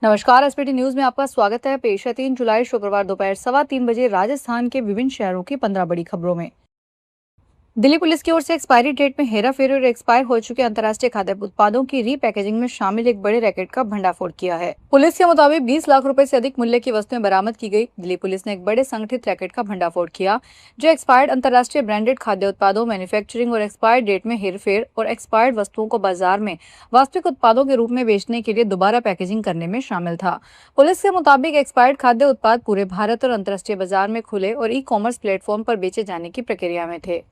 नमस्कार। SPT news में आपका स्वागत है। पेश है 3 जुलाई शुक्रवार दोपहर 3:15 बजे राजस्थान के विभिन्न शहरों की 15 बड़ी खबरों में। दिल्ली पुलिस की ओर से एक्सपायरी डेट में हेराफेरी और एक्सपायर हो चुके अंतर्राष्ट्रीय खाद्य उत्पादों की रीपैकेजिंग में शामिल एक बड़े रैकेट का भंडाफोड़ किया है। पुलिस के मुताबिक 20 लाख रुपए से अधिक मूल्य की वस्तुएं बरामद की गई। दिल्ली पुलिस ने एक बड़े संगठित रैकेट का भंडाफोड़ किया जो एक्सपायर्ड अंतर्राष्ट्रीय ब्रांडेड खाद्य उत्पादों, मैन्युफैक्चरिंग और एक्सपायर डेट में हेरफेर और एक्सपायर्ड वस्तुओं को बाजार में वास्तविक उत्पादों के रूप में बेचने के लिए दोबारा पैकेजिंग करने में शामिल था। पुलिस के मुताबिक एक्सपायर्ड खाद्य उत्पाद पूरे भारत और अंतर्राष्ट्रीय बाजार में खुले और ई-कॉमर्स प्लेटफॉर्म पर बेचे जाने की प्रक्रिया में थे।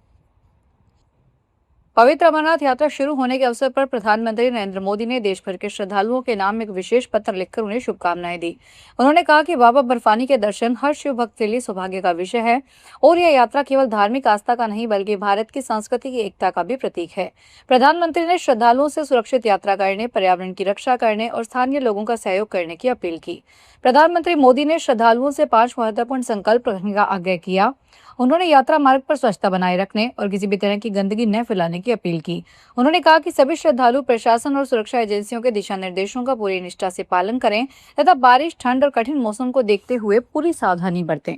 पवित्र अमरनाथ यात्रा शुरू होने के अवसर पर प्रधानमंत्री नरेंद्र मोदी ने देश भर के श्रद्धालुओं के नाम एक विशेष पत्र लिखकर उन्हें शुभकामनाएं दी। उन्होंने कहा कि बाबा बर्फानी के दर्शन हर शिव भक्त के लिए सौभाग्य का विषय है और यह यात्रा केवल धार्मिक आस्था का नहीं बल्कि भारत की संस्कृति की एकता का भी प्रतीक है। प्रधानमंत्री ने श्रद्धालुओं से सुरक्षित यात्रा करने, पर्यावरण की रक्षा करने और स्थानीय लोगों का सहयोग करने की अपील की। प्रधानमंत्री मोदी ने श्रद्धालुओं से 5 महत्वपूर्ण संकल्प रखने का आग्रह किया। उन्होंने यात्रा मार्ग पर स्वच्छता बनाए रखने और किसी भी तरह की गंदगी न फैलाने की अपील की। उन्होंने कहा कि सभी श्रद्धालु प्रशासन और सुरक्षा एजेंसियों के दिशा निर्देशों का पूरी निष्ठा से पालन करें तथा बारिश, ठंड और कठिन मौसम को देखते हुए पूरी सावधानी बरतें।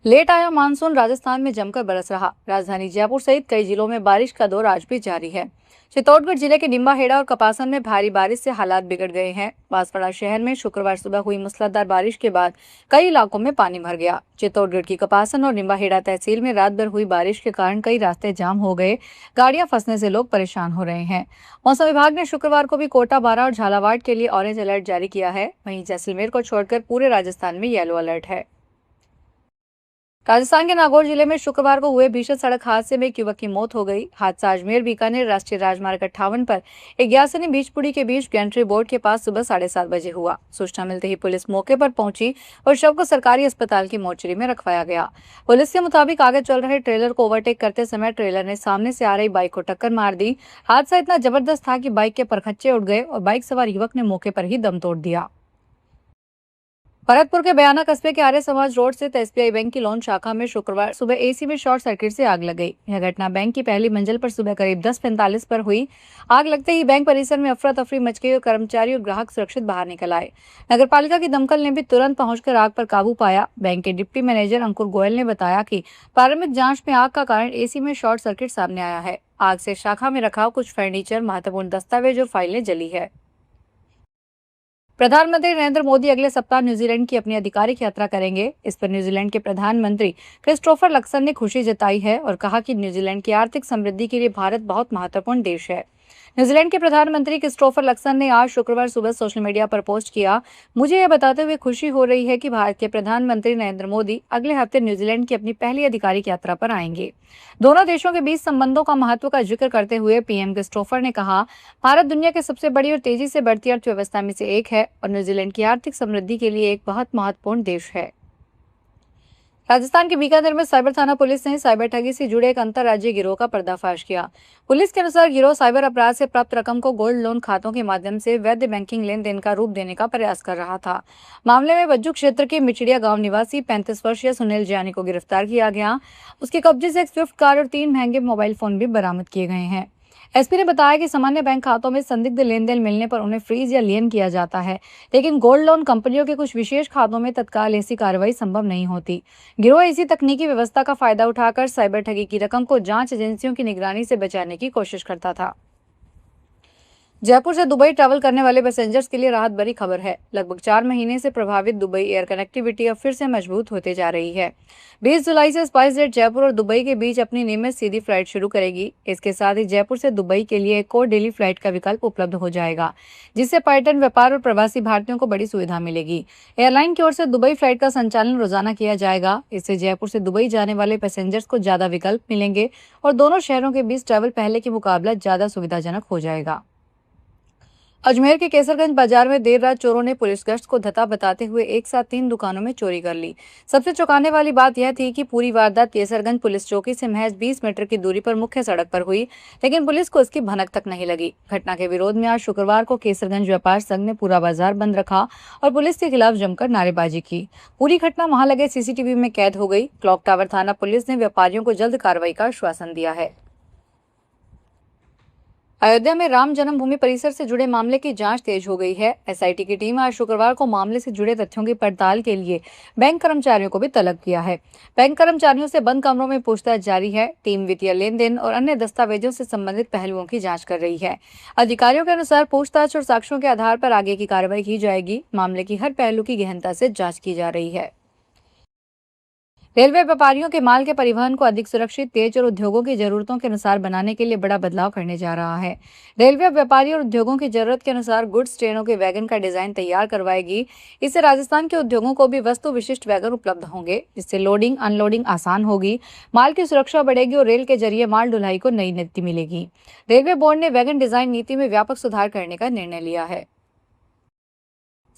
लेट आया मानसून राजस्थान में जमकर बरस रहा। राजधानी जयपुर सहित कई जिलों में बारिश का दौर आज भी जारी है। चित्तौड़गढ़ जिले के निम्बाहेड़ा और कपासन में भारी बारिश से हालात बिगड़ गए हैं। बांसवाड़ा शहर में शुक्रवार सुबह हुई मूसलाधार बारिश के बाद कई इलाकों में पानी भर गया। चित्तौड़गढ़ की कपासन और निम्बाहेड़ा तहसील में रात भर हुई बारिश के कारण कई रास्ते जाम हो गए। गाड़ियां फंसने से लोग परेशान हो रहे हैं। मौसम विभाग ने शुक्रवार को भी कोटा, बारां और झालावाड़ के लिए ऑरेंज अलर्ट जारी किया है। वहीं जैसलमेर को छोड़कर पूरे राजस्थान में येलो अलर्ट है। राजस्थान के नागौर जिले में शुक्रवार को हुए भीषण सड़क हादसे में एक युवक की मौत हो गई। हादसा अजमेर बीकानेर राष्ट्रीय राजमार्ग 58 पर ग्यासनी बीचपुरी के बीच गैंट्री बोर्ड के पास सुबह 7:30 बजे हुआ। सूचना मिलते ही पुलिस मौके पर पहुंची और शव को सरकारी अस्पताल की मोर्चरी में रखवाया गया। पुलिस के मुताबिक आगे चल रहे ट्रेलर को ओवरटेक करते समय ट्रेलर ने सामने से आ रही बाइक को टक्कर मार दी। हादसा इतना जबरदस्त था कि बाइक के परखच्चे उड़ गए और बाइक सवार युवक ने मौके पर ही दम तोड़ दिया। भरतपुर के बयाना कस्बे के आर्य समाज रोड स्थित एसबीआई बैंक की लोन शाखा में शुक्रवार सुबह एसी में शॉर्ट सर्किट से आग लग गई। यह घटना बैंक की पहली मंजिल पर सुबह करीब 10:45 पर हुई। आग लगते ही बैंक परिसर में अफरा तफरी मच गई और कर्मचारी और ग्राहक सुरक्षित बाहर निकल आए। नगरपालिका की दमकल ने भी तुरंत पहुंचकर आग पर काबू पाया। बैंक के डिप्टी मैनेजर अंकुर गोयल ने बताया कि प्रारंभिक जांच में आग का कारण एसी में शॉर्ट सर्किट सामने आया है। आग से शाखा में रखा कुछ फर्नीचर, महत्वपूर्ण दस्तावेज और फाइलें जली है। प्रधानमंत्री नरेंद्र मोदी अगले सप्ताह न्यूजीलैंड की अपनी आधिकारिक यात्रा करेंगे। इस पर न्यूजीलैंड के प्रधानमंत्री क्रिस्टोफर लक्सन ने खुशी जताई है और कहा कि न्यूजीलैंड की आर्थिक समृद्धि के लिए भारत बहुत महत्वपूर्ण देश है। न्यूजीलैंड के प्रधानमंत्री क्रिस्टोफर लक्सन ने आज शुक्रवार सुबह सोशल मीडिया पर पोस्ट किया, मुझे यह बताते हुए खुशी हो रही है कि भारत के प्रधानमंत्री नरेंद्र मोदी अगले हफ्ते न्यूजीलैंड की अपनी पहली आधिकारिक यात्रा पर आएंगे। दोनों देशों के बीच संबंधों का महत्व का जिक्र करते हुए पीएम क्रिस्टोफर ने कहा, भारत दुनिया के सबसे बड़ी और तेजी से बढ़ती अर्थव्यवस्था में से एक है और न्यूजीलैंड की आर्थिक समृद्धि के लिए एक बहुत महत्वपूर्ण देश है। राजस्थान के बीकानेर में साइबर थाना पुलिस ने साइबर ठगी से जुड़े एक अंतर्राज्यीय गिरोह का पर्दाफाश किया। पुलिस के अनुसार गिरोह साइबर अपराध से प्राप्त रकम को गोल्ड लोन खातों के माध्यम से वैध बैंकिंग लेन देन का रूप देने का प्रयास कर रहा था। मामले में बज्जू क्षेत्र के मिचड़िया गांव निवासी 35 वर्षीय सुनील जैनी को गिरफ्तार किया गया। उसके कब्जे से एक स्विफ्ट कार और 3 महंगे मोबाइल फोन भी बरामद किए गए हैं। एसपी ने बताया कि सामान्य बैंक खातों में संदिग्ध लेन देन मिलने पर उन्हें फ्रीज या लियन किया जाता है, लेकिन गोल्ड लोन कंपनियों के कुछ विशेष खातों में तत्काल ऐसी कार्रवाई संभव नहीं होती। गिरोह इसी तकनीकी व्यवस्था का फायदा उठाकर साइबर ठगी की रकम को जांच एजेंसियों की निगरानी से बचाने की कोशिश करता था। जयपुर से दुबई ट्रैवल करने वाले पैसेंजर्स के लिए राहत भरी खबर है। लगभग 4 महीने से प्रभावित दुबई एयर कनेक्टिविटी अब फिर से मजबूत होते जा रही है। 20 जुलाई से स्पाइसजेट जयपुर और दुबई के बीच अपनी नियमित सीधी फ्लाइट शुरू करेगी। इसके साथ ही जयपुर से दुबई के लिए एक और डेली फ्लाइट का विकल्प उपलब्ध हो जाएगा, जिससे पर्यटन, व्यापार और प्रवासी भारतीयों को बड़ी सुविधा मिलेगी। एयरलाइन की ओर से दुबई फ्लाइट का संचालन रोजाना किया जाएगा। इससे जयपुर से दुबई जाने वाले पैसेंजर्स को ज्यादा विकल्प मिलेंगे और दोनों शहरों के बीच ट्रैवल पहले के मुकाबला ज्यादा सुविधाजनक हो जाएगा। अजमेर के केसरगंज बाजार में देर रात चोरों ने पुलिस गश्त को धता बताते हुए एक साथ 3 दुकानों में चोरी कर ली। सबसे चौंकाने वाली बात यह थी कि पूरी वारदात केसरगंज पुलिस चौकी से महज 20 मीटर की दूरी पर मुख्य सड़क पर हुई, लेकिन पुलिस को इसकी भनक तक नहीं लगी। घटना के विरोध में आज शुक्रवार को केसरगंज व्यापार संघ ने पूरा बाजार बंद रखा और पुलिस के खिलाफ जमकर नारेबाजी की। पूरी घटना वहां लगे सीसीटीवी में कैद हो गई। क्लॉक टावर थाना पुलिस ने व्यापारियों को जल्द कार्रवाई का आश्वासन दिया है। अयोध्या में राम जन्मभूमि परिसर से जुड़े मामले की जांच तेज हो गई है। एसआईटी की टीम आज शुक्रवार को मामले से जुड़े तथ्यों की पड़ताल के लिए बैंक कर्मचारियों को भी तलब किया है। बैंक कर्मचारियों से बंद कमरों में पूछताछ जारी है। टीम वित्तीय लेन देन और अन्य दस्तावेजों से संबंधित पहलुओं की जाँच कर रही है। अधिकारियों के अनुसार पूछताछ और साक्ष्यों के आधार पर आगे की कार्रवाई की जाएगी। मामले की हर पहलू की गहनता से जाँच की जा रही है। रेलवे व्यापारियों के माल के परिवहन को अधिक सुरक्षित, तेज और उद्योगों की जरूरतों के अनुसार बनाने के लिए बड़ा बदलाव करने जा रहा है। रेलवे व्यापारी और उद्योगों की जरूरत के अनुसार गुड्स ट्रेनों के वैगन का डिजाइन तैयार करवाएगी। इससे राजस्थान के उद्योगों को भी वस्तु विशिष्ट वैगन उपलब्ध होंगे, जिससे लोडिंग अनलोडिंग आसान होगी, माल की सुरक्षा बढ़ेगी और रेल के जरिए माल ढुलाई को नई नीति मिलेगी। रेलवे बोर्ड ने वैगन डिजाइन नीति में व्यापक सुधार करने का निर्णय लिया है।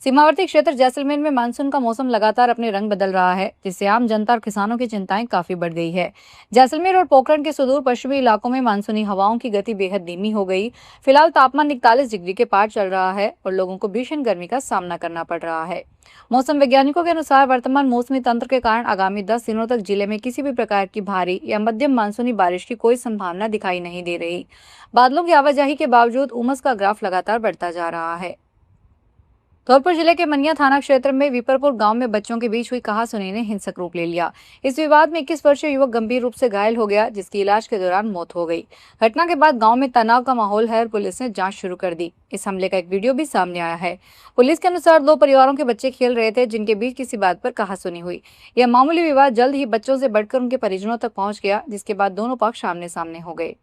सीमावर्ती क्षेत्र जैसलमेर में मानसून का मौसम लगातार अपने रंग बदल रहा है, जिससे आम जनता और किसानों की चिंताएं काफी बढ़ गई है। जैसलमेर और पोखरण के सुदूर पश्चिमी इलाकों में मानसूनी हवाओं की गति बेहद धीमी हो गई। फिलहाल तापमान 41 डिग्री के पार चल रहा है और लोगों को भीषण गर्मी का सामना करना पड़ रहा है। मौसम वैज्ञानिकों के अनुसार वर्तमान मौसमी तंत्र के कारण आगामी 10 दिनों तक जिले में किसी भी प्रकार की भारी या मध्यम मानसूनी बारिश की कोई संभावना दिखाई नहीं दे रही। बादलों की आवाजाही के बावजूद उमस का ग्राफ लगातार बढ़ता जा रहा है। धौलपुर जिले के मनिया थाना क्षेत्र में विपरपुर गांव में बच्चों के बीच हुई कहासुनी ने हिंसक रूप ले लिया। इस विवाद में 21 वर्षीय युवक गंभीर रूप से घायल हो गया, जिसकी इलाज के दौरान मौत हो गई। घटना के बाद गांव में तनाव का माहौल है और पुलिस ने जांच शुरू कर दी। इस हमले का एक वीडियो भी सामने आया है। पुलिस के अनुसार दो परिवारों के बच्चे खेल रहे थे, जिनके बीच किसी बात पर कहासुनी हुई। यह मामूली विवाद जल्द ही बच्चों से बढ़कर उनके परिजनों तक पहुंच गया, जिसके बाद दोनों पक्ष आमने सामने हो गए।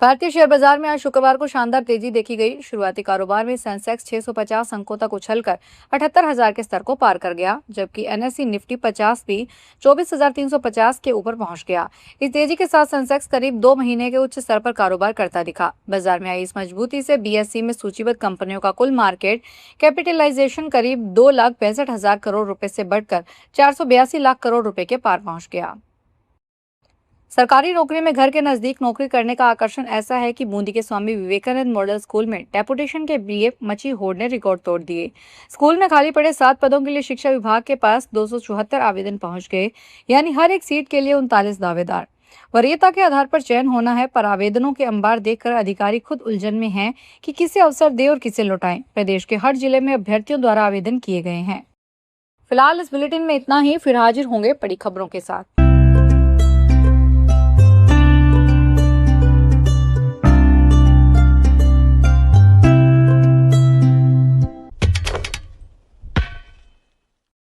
भारतीय शेयर बाजार में आज शुक्रवार को शानदार तेजी देखी गई। शुरुआती कारोबार में सेंसेक्स 650 अंकों तक उछलकर 78,000 के स्तर को पार कर गया, जबकि एनएसई निफ्टी 50 भी 24,350 के ऊपर पहुंच गया। इस तेजी के साथ सेंसेक्स करीब 2 महीने के उच्च स्तर पर कारोबार करता दिखा। बाजार में आई इस मजबूती से बीएसई में सूचीबद्ध कंपनियों का कुल मार्केट कैपिटलाइजेशन करीब 2,62,000 करोड़ रुपए से बढ़कर 482 लाख करोड़ रुपए के पार पहुंच गया। सरकारी नौकरी में घर के नजदीक नौकरी करने का आकर्षण ऐसा है कि बूंदी के स्वामी विवेकानंद मॉडल स्कूल में डेपुटेशन के लिए मची होड़ ने रिकॉर्ड तोड़ दिए। स्कूल में खाली पड़े 7 पदों के लिए शिक्षा विभाग के पास 274 आवेदन पहुंच गए, यानी हर एक सीट के लिए 39 दावेदार। वरीयता के आधार पर चयन होना है, पर आवेदनों के अंबार देखकर अधिकारी खुद उलझन में हैं कि किसे अवसर दे और किसे लौटाएं। प्रदेश के हर जिले में अभ्यर्थियों द्वारा आवेदन किए गए हैं। फिलहाल इस बुलेटिन में इतना ही, फिर हाजिर होंगे बड़ी खबरों के साथ।